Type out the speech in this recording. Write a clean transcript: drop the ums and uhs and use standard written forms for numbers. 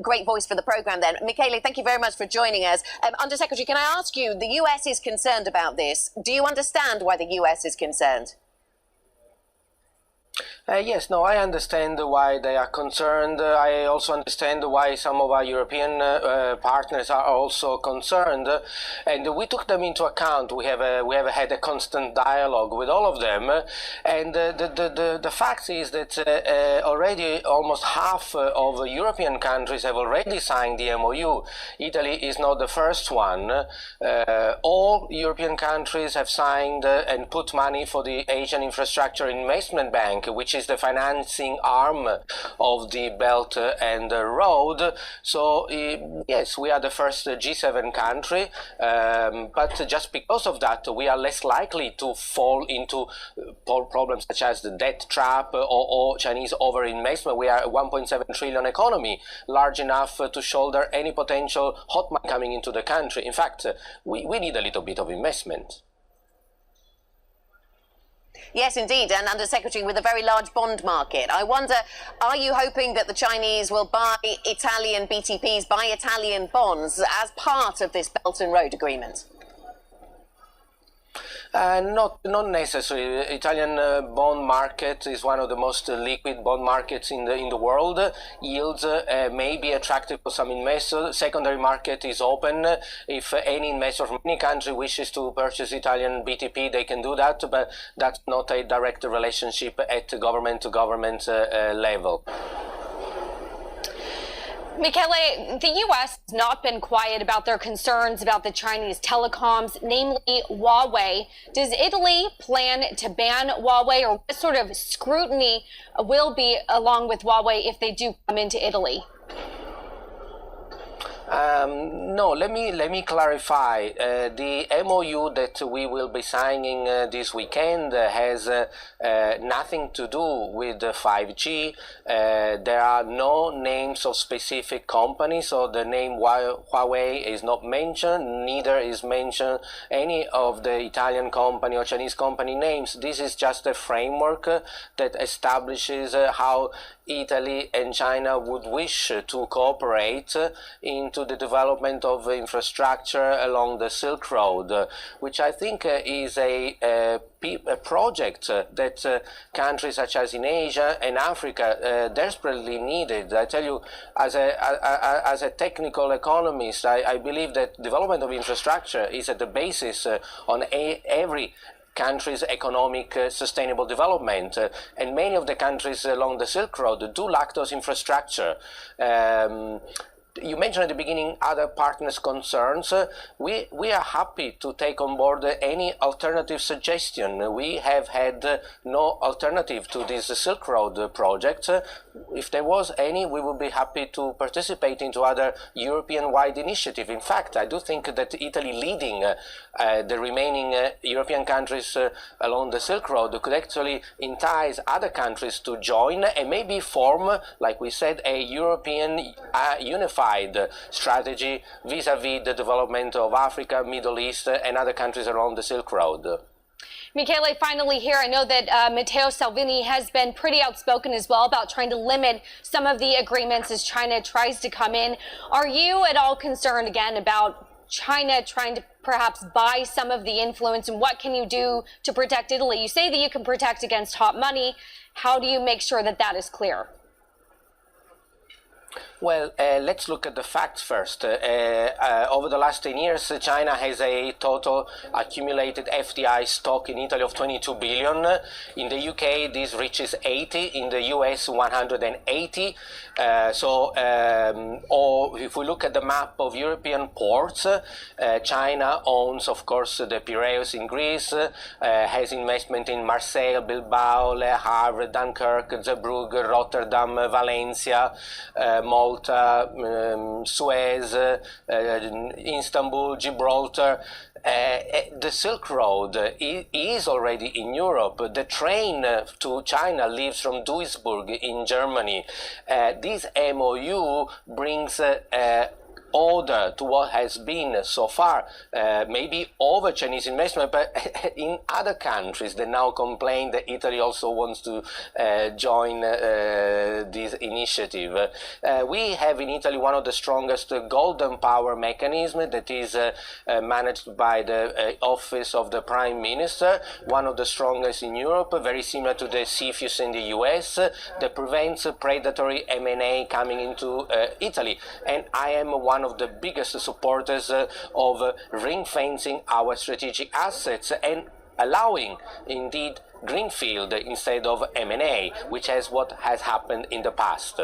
great voice for the programme then. Michele, thank you very much for joining us. Undersecretary, can I ask you, the US is concerned about this. Do you understand why the US is concerned? Yes, no, I understand why they are concerned. I also understand why some of our European partners are also concerned, and we took them into account. We have had a constant dialogue with all of them, and the fact is that already almost half of European countries have already signed the MOU. Italy is not the first one. All European countries have signed and put money for the Asian Infrastructure Investment Bank, which is the financing arm of the Belt and Road. So yes, we are the first G7 country, but just because of that, we are less likely to fall into problems such as the debt trap or Chinese overinvestment. We are a 1.7 trillion economy, large enough to shoulder any potential hot money coming into the country. In fact, we need a little bit of investment. Yes, indeed. And Undersecretary, with a very large bond market, I wonder, are you hoping that the Chinese will buy Italian BTPs, buy Italian bonds as part of this Belt and Road Agreement? Not necessarily. Italian bond market is one of the most liquid bond markets in the world. Yields may be attractive for some investors. Secondary market is open. If any investor from any country wishes to purchase Italian BTP, they can do that, but that's not a direct relationship at government-to-government level. Michele, the U.S. has not been quiet about their concerns about the Chinese telecoms, namely Huawei. Does Italy plan to ban Huawei, or what sort of scrutiny will be along with Huawei if they do come into Italy? No, let me clarify. The MOU that we will be signing this weekend has nothing to do with 5G. There are no names of specific companies, so the name Huawei is not mentioned, neither is mentioned any of the Italian company or Chinese company names. This is just a framework that establishes how Italy and China would wish to cooperate into the development of infrastructure along the Silk Road, which I think is a project that countries such as in Asia and Africa desperately needed. I tell you, as a technical economist, I believe that development of infrastructure is at the basis on every countries' economic sustainable development, and many of the countries along the Silk Road do lack those infrastructure. You mentioned at the beginning other partners' concerns. We are happy to take on board any alternative suggestion. We have had no alternative to this Silk Road project. If there was any, we would be happy to participate into other European-wide initiative. In fact, I do think that Italy leading the remaining European countries along the Silk Road could actually entice other countries to join and maybe form, like we said, a European unified strategy vis-à-vis the development of Africa, Middle East, and other countries around the Silk Road. Michele, finally here, I know that Matteo Salvini has been pretty outspoken as well about trying to limit some of the agreements as China tries to come in. Are you at all concerned again about China trying to perhaps buy some of the influence, and what can you do to protect Italy? You say that you can protect against hot money. How do you make sure that that is clear? Well, let's look at the facts first. Over the last 10 years, China has a total accumulated FDI stock in Italy of 22 billion. In the UK, this reaches 80. In the US, 180. Or if we look at the map of European ports, China owns, of course, the Piraeus in Greece, has investment in Marseille, Bilbao, Le Havre, Dunkirk, Zeebrugge, Rotterdam, Valencia, Malta, Suez, Istanbul, Gibraltar. The Silk Road is already in Europe. The train to China leaves from Duisburg in Germany. This MOU brings order to what has been so far, maybe over Chinese investment, but in other countries that now complain that Italy also wants to join this initiative. We have in Italy one of the strongest golden power mechanism that is managed by the office of the Prime Minister, one of the strongest in Europe, very similar to the CFIUS in the US, that prevents predatory M&A coming into Italy. And I am one of the biggest supporters of ring-fencing our strategic assets and allowing, indeed, greenfield instead of M&A, which is what has happened in the past.